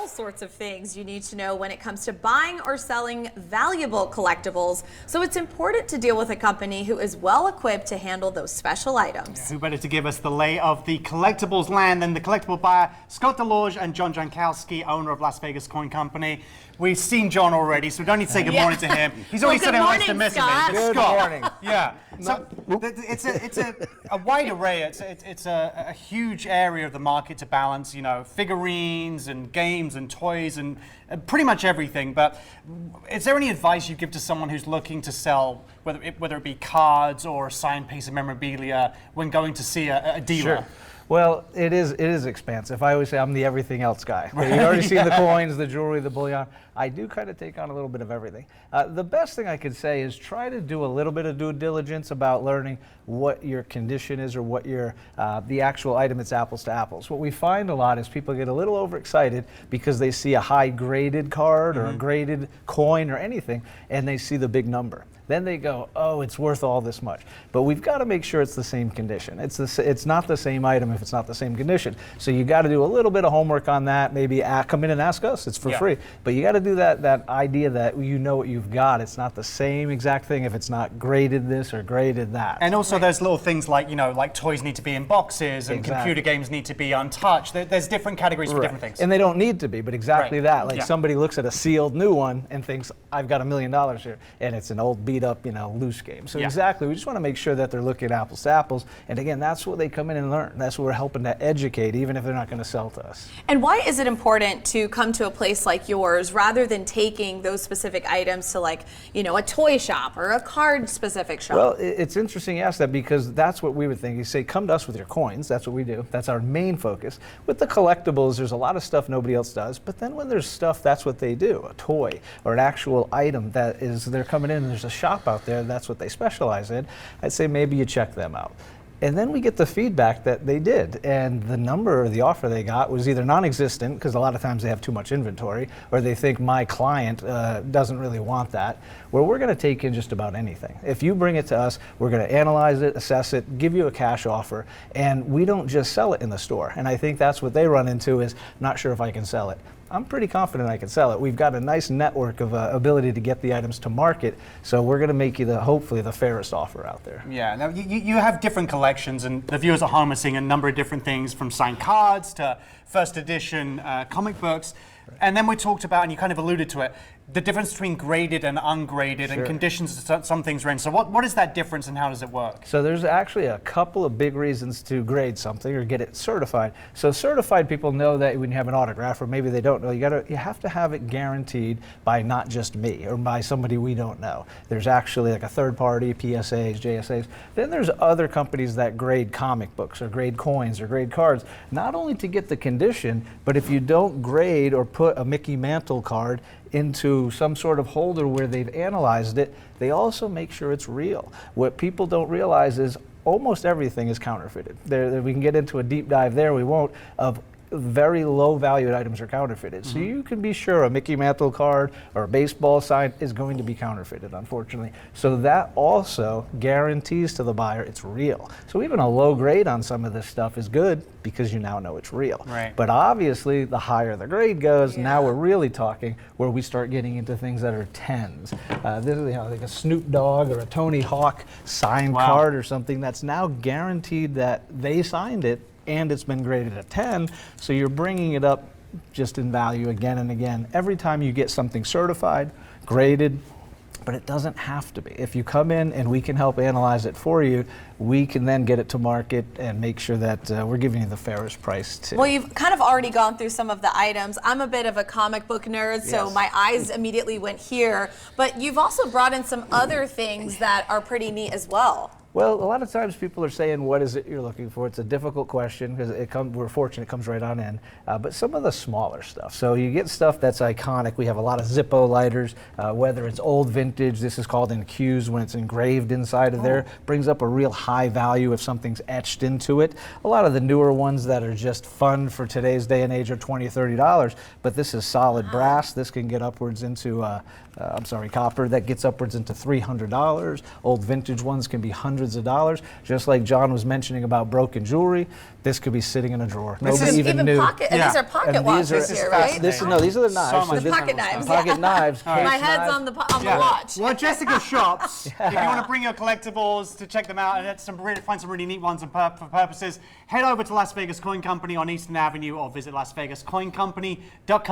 sorts of things you need to know when it comes to buying or selling valuable collectibles, so it's important to deal with a company who is well equipped to handle those special items. Yeah, who better to give us the lay of the collectibles land than the collectible buyer, Scott DeLorge and John Jankowski, owner of Las Vegas Coin Company. We've seen John already, so we don't need to say good morning to him. He's already said he likes to miss him. Good morning. Yeah. So it's a wide array. It's a huge area of the market to balance. You know, figurines and games and toys and pretty much everything. But is there any advice you give to someone who's looking to sell, whether it be cards or a signed piece of memorabilia, when going to see a dealer? Sure. Well, it is expansive. I always say I'm the everything else guy. Right? You already see the coins, the jewelry, the bullion. I do kind of take on a little bit of everything. The best thing I could say is try to do a little bit of due diligence about learning what your condition is or what your the actual item. It's apples to apples. What we find a lot is people get a little overexcited because they see a high graded card or a graded coin or anything, and they see the big number. Then they go, oh, it's worth all this much. But we've got to make sure it's the same condition. It's not the same item if it's not the same condition. So you got to do a little bit of homework on that. Maybe come in and ask us. It's for free. But you got to do that idea that you know what you've got. It's not the same exact thing if it's not graded this or graded that. And also there's little things like, you know, like toys need to be in boxes and computer games need to be untouched. There's different categories for different things. And they don't need to be, but exactly that. Like somebody looks at a sealed new one and thinks, I've got $1 million here. And it's an old beat up, you know, loose game. So exactly, we just want to make sure that they're looking at apples to apples. And again, that's what they come in and learn. That's what we're helping to educate, even if they're not going to sell to us. And why is it important to come to a place like yours rather than taking those specific items to, like, you know, a toy shop or a card specific shop? Well, it's interesting you ask that, because that's what we would think. You say, come to us with your coins. That's what we do. That's our main focus. With the collectibles, there's a lot of stuff nobody else does. But then when there's stuff, that's what they do. A toy or an actual item that is, they're coming in and there's a shop out there, that's what they specialize in. I'd say maybe you check them out. And then we get the feedback that they did, and the number or the offer they got was either non-existent, because a lot of times they have too much inventory, or they think my client doesn't really want that, where we're going to take in just about anything. If you bring it to us, we're going to analyze it, assess it, give you a cash offer, and we don't just sell it in the store. And I think that's what they run into, is not sure if I can sell it. I'm pretty confident I can sell it. We've got a nice network of ability to get the items to market, so we're going to make you hopefully the fairest offer out there. Yeah, now you have different collections, and the viewers at home are seeing a number of different things, from signed cards to first edition comic books. And then we talked about, and you kind of alluded to it, the difference between graded and ungraded and conditions some things are in. So what is that difference and how does it work? So there's actually a couple of big reasons to grade something or get it certified. So certified people know that when you have an autograph, or maybe they don't know, you have to have it guaranteed by not just me or by somebody we don't know. There's actually like a third party, PSAs, JSAs. Then there's other companies that grade comic books or grade coins or grade cards, not only to get the condition, but if you don't grade or put a Mickey Mantle card into some sort of holder where they've analyzed it, they also make sure it's real. What people don't realize is almost everything is counterfeited. We can get into a deep dive there, we won't, of very low valued items are counterfeited. So you can be sure a Mickey Mantle card or a baseball sign is going to be counterfeited, unfortunately. So that also guarantees to the buyer it's real. So even a low grade on some of this stuff is good because you now know it's real. Right. But obviously the higher the grade goes, now we're really talking where we start getting into things that are tens. This is like a Snoop Dogg or a Tony Hawk signed card or something that's now guaranteed that they signed it and it's been graded a 10, so you're bringing it up just in value again and again. Every time you get something certified, graded, but it doesn't have to be. If you come in and we can help analyze it for you, we can then get it to market and make sure that we're giving you the fairest price too. Well, you've kind of already gone through some of the items. I'm a bit of a comic book nerd, so my eyes immediately went here, but you've also brought in some other things that are pretty neat as well. Well, a lot of times people are saying, what is it you're looking for? It's a difficult question because we're fortunate it comes right on in. But some of the smaller stuff. So you get stuff that's iconic. We have a lot of Zippo lighters, whether it's old vintage. This is called in Qs when it's engraved inside of there. Brings up a real high value if something's etched into it. A lot of the newer ones that are just fun for today's day and age are $20, $30. But this is solid brass. This can get upwards into, copper. That gets upwards into $300. Old vintage ones can be hundreds hundreds of dollars. Just like John was mentioning about broken jewelry, this could be sitting in a drawer. Nobody even knew. Pocket, and these are pocket And these watches are- here, right? These are the knives. much The pocket knives. Pocket knives. My case head's knives. on the watch. Well, Jessica shops. If you want to bring your collectibles to check them out and find some really neat ones for purposes, head over to Las Vegas Coin Company on Eastern Avenue or visit LasVegasCoinCompany.com.